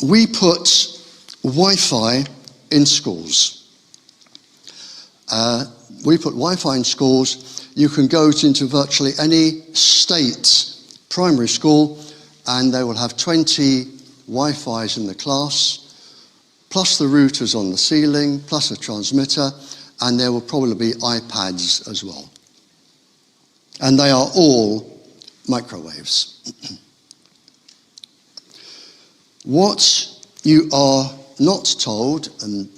we put Wi-Fi in schools. We put Wi-Fi in schools. You can go into virtually any state primary school and they will have 20 Wi-Fis in the class, plus the routers on the ceiling, plus a transmitter, and there will probably be iPads as well. And they are all microwaves. What you are not told, and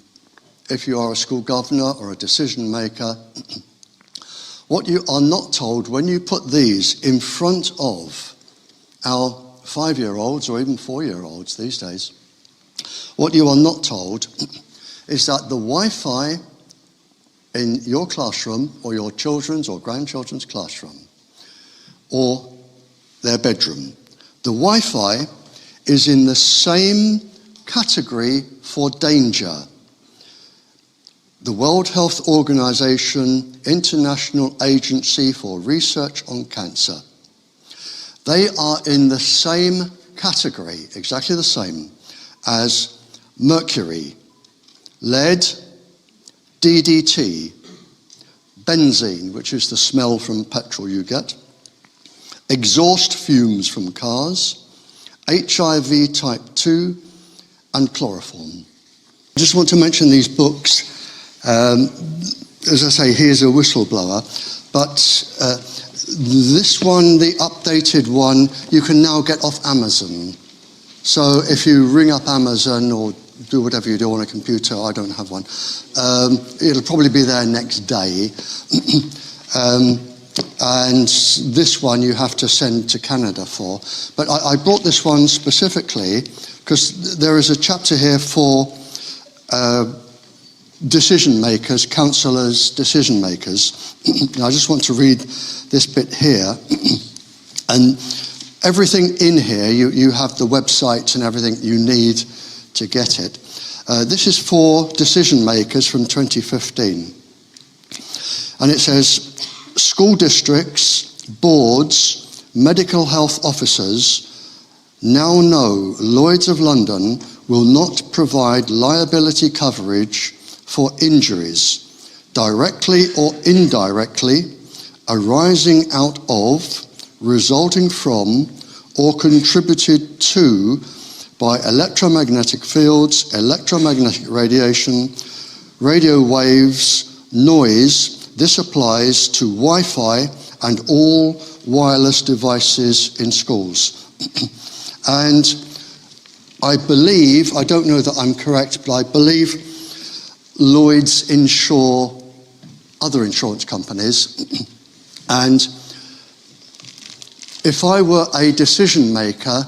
if you are a school governor or a decision maker, what you are not told when you put these in front of our 5-year-olds or even 4-year-olds these days, what you are not told is that the Wi-Fi in your classroom or your children's or grandchildren's classroom or their bedroom, the Wi-Fi is in the same category for danger. The World Health Organization, International Agency for Research on Cancer. They are in the same category, exactly the same, as mercury, lead, DDT, benzene, which is the smell from petrol you get, exhaust fumes from cars, HIV type 2, and chloroform. I just want to mention these books. As I say, here's a whistleblower, but this one, the updated one, you can now get off Amazon. So if you ring up Amazon or do whatever you do on a computer, I don't have one, it'll probably be there next day. And this one you have to send to Canada for. But I brought this one specifically because there is a chapter here for decision makers, counsellors, decision makers. I just want to read this bit here. And everything in here, you have the websites and everything you need to get it. This is for decision makers from 2015. And it says, school districts, boards, medical health officers now know Lloyd's of London will not provide liability coverage for injuries, directly or indirectly, arising out of, resulting from, or contributed to by electromagnetic fields, electromagnetic radiation, radio waves, noise. This applies to Wi-Fi and all wireless devices in schools. And I believe, I don't know that I'm correct, but I believe Lloyd's insure other insurance companies. And if I were a decision maker,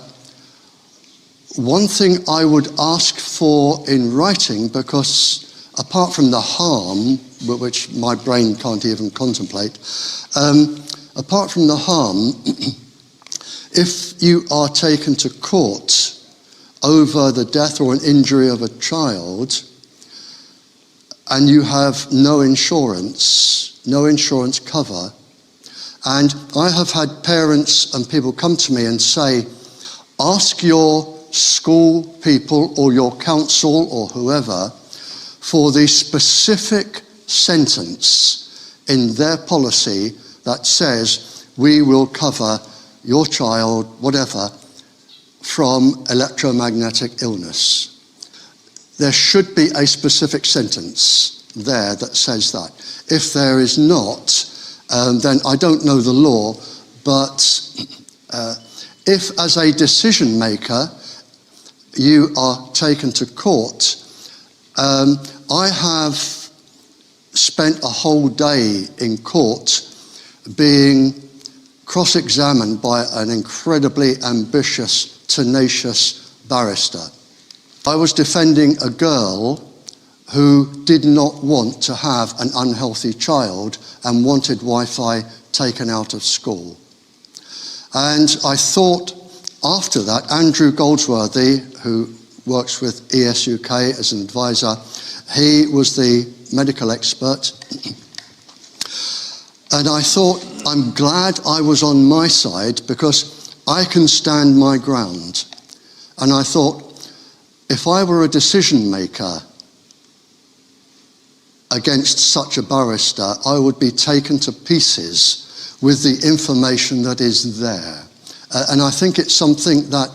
one thing I would ask for in writing, because apart from the harm, which my brain can't even contemplate, apart from the harm, if you are taken to court over the death or an injury of a child, and you have no insurance cover, and I have had parents and people come to me and say, ask your school people or your council or whoever for the specific sentence in their policy that says we will cover your child, whatever, from electromagnetic illness. There should be a specific sentence there that says that. If there is not, then I don't know the law, but if as a decision maker you are taken to court, I have spent a whole day in court being cross-examined by an incredibly ambitious, tenacious barrister. I was defending a girl who did not want to have an unhealthy child and wanted Wi-Fi taken out of school. And I thought after that, Andrew Goldsworthy, who works with ESUK as an advisor, he was the medical expert. And I thought, I'm glad I was on my side because I can stand my ground. And I thought, If I were a decision maker against such a barrister, I would be taken to pieces with the information that is there. And I think it's something that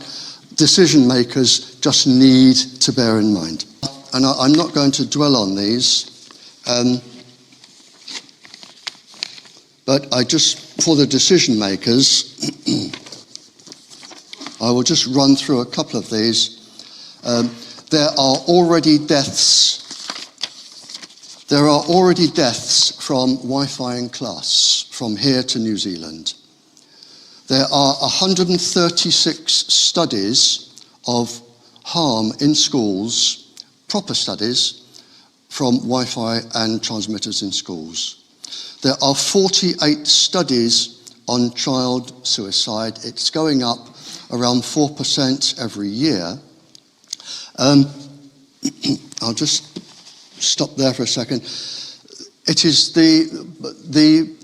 decision makers just need to bear in mind. And I'm not going to dwell on these, but I just, for the decision makers, I will just run through a couple of these. There are already deaths. There are already deaths from Wi-Fi in class, from here to New Zealand. There are 136 studies of harm in schools, proper studies, from Wi-Fi and transmitters in schools. There are 48 studies on child suicide. It's going up around 4% every year. I'll just stop there for a second. It is the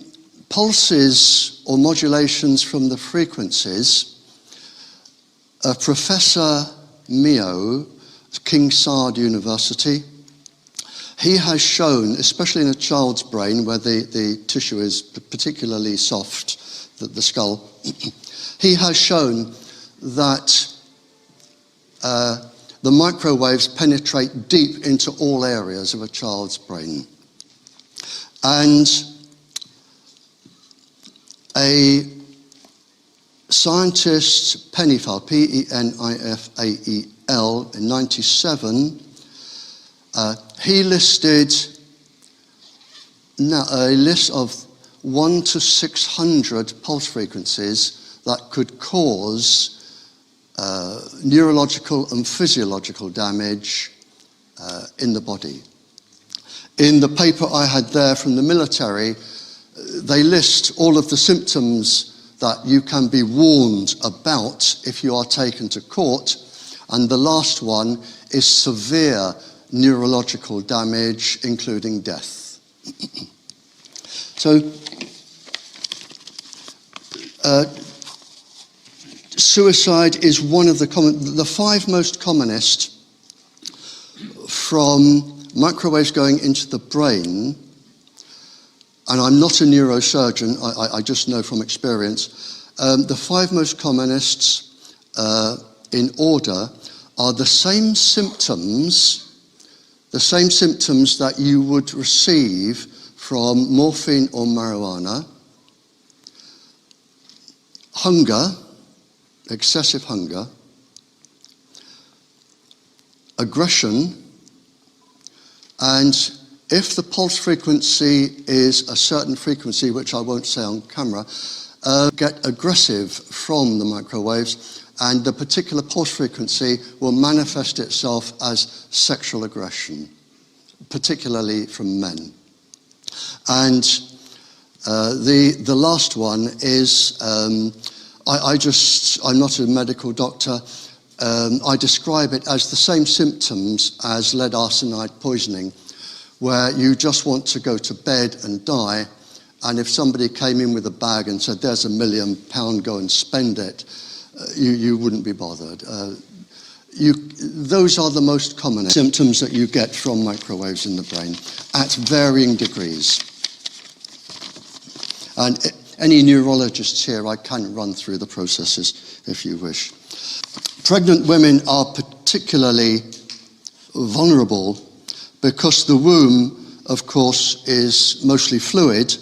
pulses or modulations from the frequencies. Professor Mio, King Saud University, he has shown, especially in a child's brain where the tissue is particularly soft, the skull, he has shown that the microwaves penetrate deep into all areas of a child's brain. And a scientist, Pennifael, P-E-N-I-F-A-E-L, in 1997, he listed a list of 1 to 600 pulse frequencies that could cause neurological and physiological damage in the body. In the paper I had there from the military, they list all of the symptoms that you can be warned about if you are taken to court, and the last one is severe neurological damage, including death. So, suicide is one of the 5 most commonest from microwaves going into the brain, and I'm not a neurosurgeon, I just know from experience. The 5 most commonest in order are the same symptoms that you would receive from morphine or marijuana: hunger, excessive hunger, aggression, and if the pulse frequency is a certain frequency, which I won't say on camera, get aggressive from the microwaves, and the particular pulse frequency will manifest itself as sexual aggression, particularly from men. And the last one is, I'm not a medical doctor, I describe it as the same symptoms as lead arsenide poisoning, where you just want to go to bed and die, and if somebody came in with a bag and said, "There's £1 million, go and spend it," you wouldn't be bothered. Those are the most common symptoms that you get from microwaves in the brain at varying degrees. And any neurologists here, I can run through the processes if you wish. Pregnant women are particularly vulnerable because the womb, of course, is mostly fluid,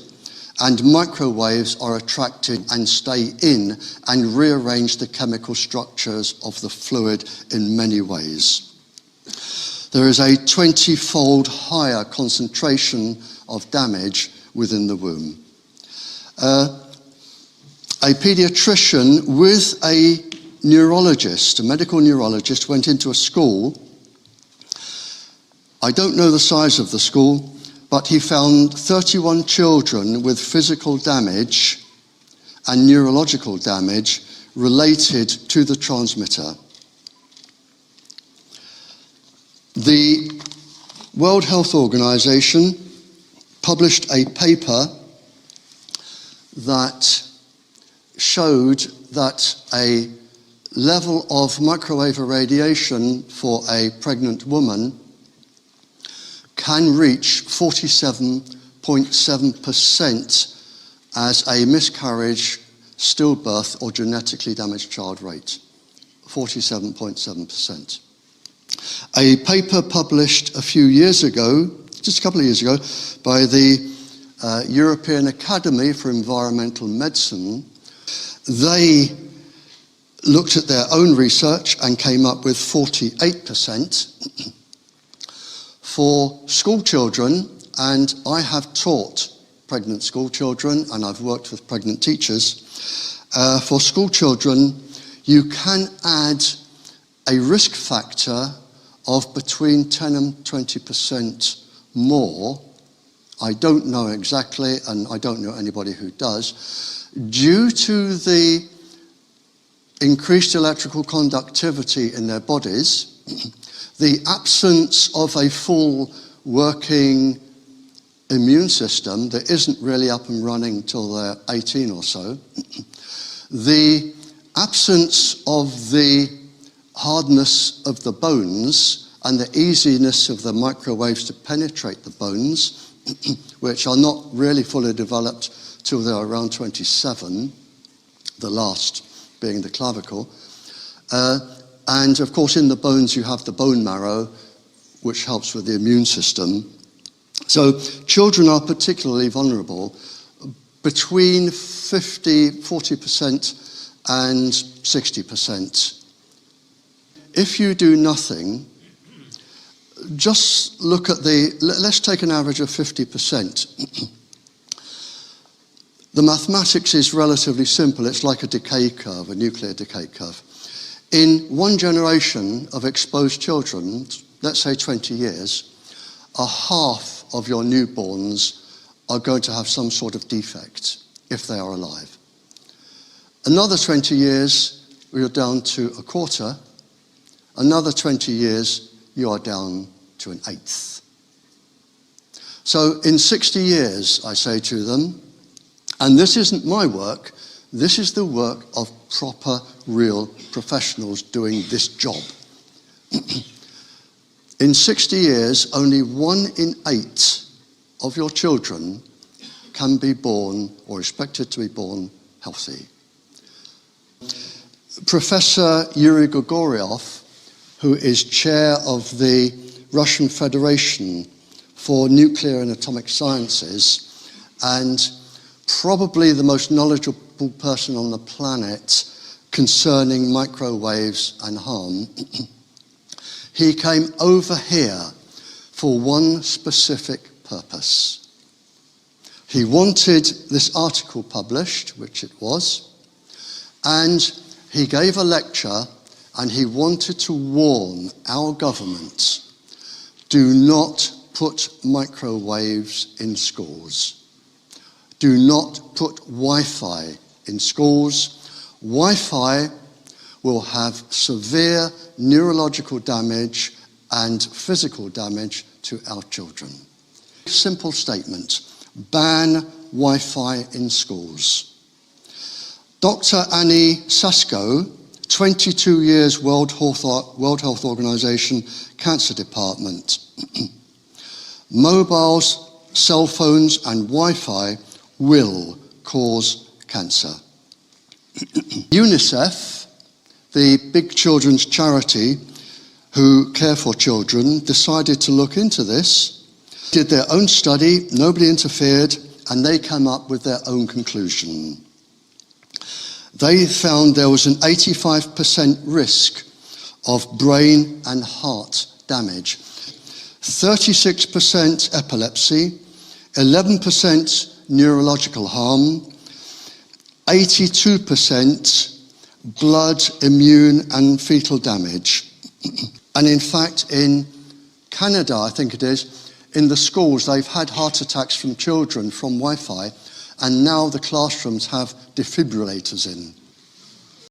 and microwaves are attracted and stay in and rearrange the chemical structures of the fluid in many ways. There is a 20-fold higher concentration of damage within the womb. A pediatrician with a neurologist, a medical neurologist, went into a school. I don't know the size of the school, but he found 31 children with physical damage and neurological damage related to the transmitter. The World Health Organization published a paper that showed that a level of microwave irradiation for a pregnant woman can reach 47.7% as a miscarriage, stillbirth, or genetically damaged child rate. 47.7%. A paper published a few years ago, just a couple of years ago, by the European Academy for Environmental Medicine, they looked at their own research and came up with 48%. For school children, and I have taught pregnant school children and I've worked with pregnant teachers, for school children you can add a risk factor of between 10 and 20% more. I don't know exactly, and I don't know anybody who does, due to the increased electrical conductivity in their bodies, the absence of a full working immune system that isn't really up and running till they're 18 or so, the absence of the hardness of the bones and the easiness of the microwaves to penetrate the bones, which are not really fully developed till they're around 27, the last being the clavicle. And of course in the bones you have the bone marrow, which helps with the immune system. So children are particularly vulnerable. Between 40% and 60%. If you do nothing, just look at let's take an average of 50%. The mathematics is relatively simple. It's like a decay curve, a nuclear decay curve. In one generation of exposed children, let's say 20 years, a half of your newborns are going to have some sort of defect if they are alive. Another 20 years, you're down to a quarter. Another 20 years, you are down to an eighth. So in 60 years, I say to them, and this isn't my work, this is the work of proper, real professionals doing this job. In 60 years, only 1 in 8 of your children can be born or expected to be born healthy. Professor Yuri Gregoriev, who is chair of the Russian Federation for Nuclear and Atomic Sciences, and probably the most knowledgeable person on the planet concerning microwaves and harm, he came over here for one specific purpose. He wanted this article published, which it was, and he gave a lecture and he wanted to warn our government, do not put microwaves in schools. Do not put Wi-Fi in schools. Wi-Fi will have severe neurological damage and physical damage to our children. Simple statement, ban Wi-Fi in schools. Dr. Annie Sasko, 22 years World Health Organization Cancer Department. Mobiles, cell phones and Wi-Fi will cause cancer. UNICEF, the big children's charity who care for children, decided to look into this, did their own study, nobody interfered, and they came up with their own conclusion. They found there was an 85% risk of brain and heart damage, 36% epilepsy, 11% neurological harm, 82% blood, immune and fetal damage. And in fact, in Canada, I think it is, in the schools, they've had heart attacks from children from Wi-Fi, and now the classrooms have defibrillators in.